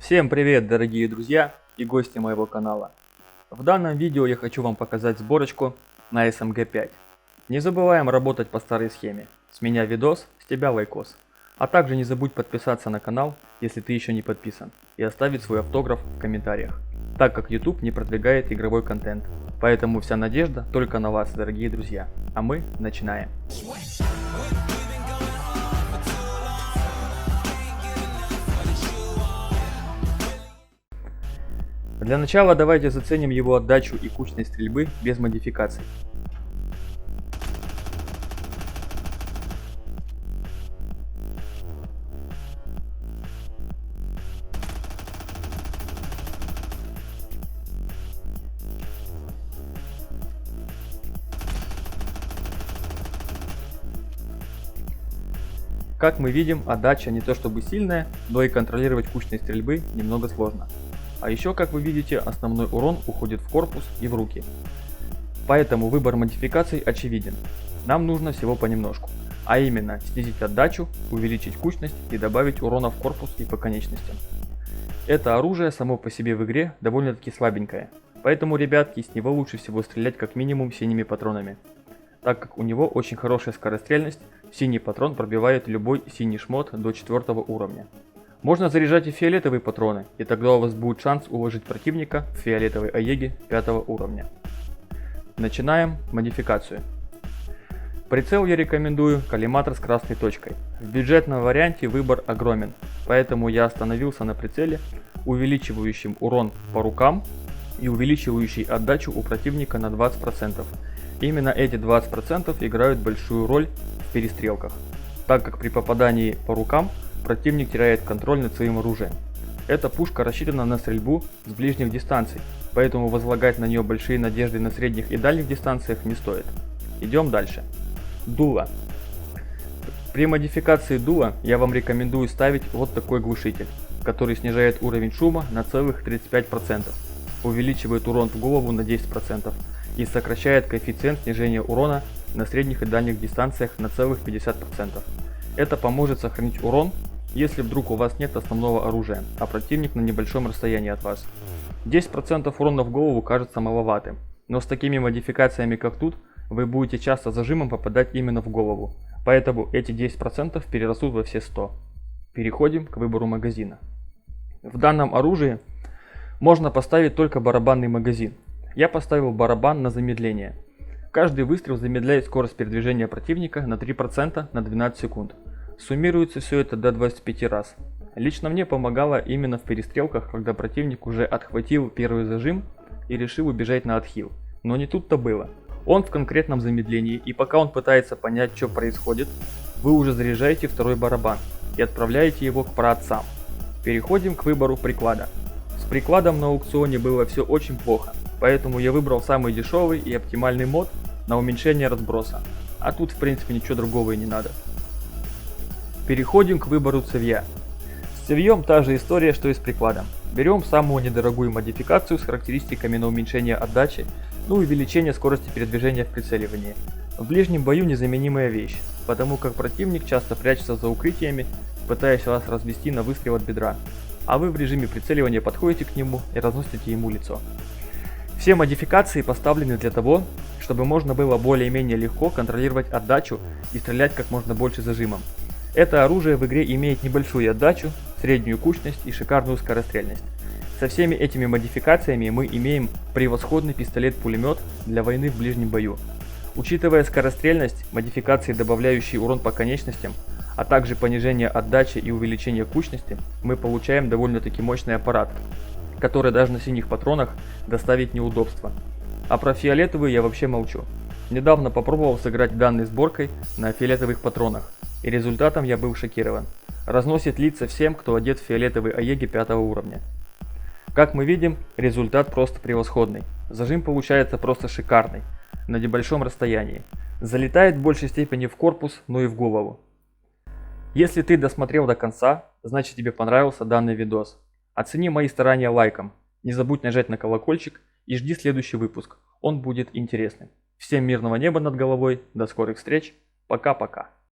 Всем привет, дорогие друзья и гости моего канала. В данном видео я хочу вам показать сборочку на СМГ-5. Не забываем работать по старой схеме. С меня видос, с тебя лайкос. А также не забудь подписаться на канал, если ты еще не подписан, и оставить свой автограф в комментариях, так как YouTube не продвигает игровой контент. Поэтому вся надежда только на вас, дорогие друзья. А мы начинаем. Для начала давайте заценим его отдачу и кучность стрельбы без модификаций. Как мы видим, отдача не то чтобы сильная, но и контролировать кучность стрельбы немного сложно. А еще, как вы видите, основной урон уходит в корпус и в руки. Поэтому выбор модификаций очевиден. Нам нужно всего понемножку. А именно, снизить отдачу, увеличить кучность и добавить урона в корпус и по конечностям. Это оружие само по себе в игре довольно-таки слабенькое. Поэтому, ребятки, с него лучше всего стрелять как минимум синими патронами. Так как у него очень хорошая скорострельность, синий патрон пробивает любой синий шмот до 4 уровня. Можно заряжать и фиолетовые патроны, и тогда у вас будет шанс уложить противника в фиолетовой Аеге 5 уровня. Начинаем модификацию. Прицел я рекомендую коллиматор с красной точкой. В бюджетном варианте выбор огромен, поэтому я остановился на прицеле, увеличивающем урон по рукам и увеличивающий отдачу у противника на 20%. Именно эти 20% играют большую роль в перестрелках, так как при попадании по рукам противник теряет контроль над своим оружием. Эта пушка рассчитана на стрельбу с ближних дистанций, поэтому возлагать на нее большие надежды на средних и дальних дистанциях не стоит. Идем дальше. Дуло. При модификации дула я вам рекомендую ставить вот такой глушитель, который снижает уровень шума на целых 35%, увеличивает урон в голову на 10% и сокращает коэффициент снижения урона на средних и дальних дистанциях на целых 50%. Это поможет сохранить урон, если вдруг у вас нет основного оружия, а противник на небольшом расстоянии от вас. 10% урона в голову кажется маловатым, но с такими модификациями как тут, вы будете часто зажимом попадать именно в голову, поэтому эти 10% перерастут во все 100. Переходим к выбору магазина. В данном оружии можно поставить только барабанный магазин. Я поставил барабан на замедление. Каждый выстрел замедляет скорость передвижения противника на 3% на 12 секунд. Суммируется все это до 25 раз. Лично мне помогало именно в перестрелках, когда противник уже отхватил первый зажим и решил убежать на отхил. Но не тут-то было. Он в конкретном замедлении, и пока он пытается понять, что происходит, вы уже заряжаете второй барабан и отправляете его к праотцам. Переходим к выбору приклада. С прикладом на аукционе было все очень плохо, поэтому я выбрал самый дешевый и оптимальный мод на уменьшение разброса. А тут в принципе ничего другого и не надо. Переходим к выбору цевья. С цевьем та же история, что и с прикладом. Берем самую недорогую модификацию с характеристиками на уменьшение отдачи, ну и увеличение скорости передвижения в прицеливании. В ближнем бою незаменимая вещь, потому как противник часто прячется за укрытиями, пытаясь вас развести на выстрел от бедра, а вы в режиме прицеливания подходите к нему и разносите ему лицо. Все модификации поставлены для того, чтобы можно было более-менее легко контролировать отдачу и стрелять как можно больше зажимом. Это оружие в игре имеет небольшую отдачу, среднюю кучность и шикарную скорострельность. Со всеми этими модификациями мы имеем превосходный пистолет-пулемет для войны в ближнем бою. Учитывая скорострельность, модификации, добавляющие урон по конечностям, а также понижение отдачи и увеличение кучности, мы получаем довольно-таки мощный аппарат, который даже на синих патронах доставит неудобства. А про фиолетовые я вообще молчу. Недавно попробовал сыграть данной сборкой на фиолетовых патронах, и результатом я был шокирован. Разносит лица всем, кто одет в фиолетовый Аеги 5 уровня. Как мы видим, результат просто превосходный. Зажим получается просто шикарный, на небольшом расстоянии. Залетает в большей степени в корпус, но и в голову. Если ты досмотрел до конца, значит тебе понравился данный видос. Оцени мои старания лайком, не забудь нажать на колокольчик и жди следующий выпуск, он будет интересным. Всем мирного неба над головой, до скорых встреч, пока-пока.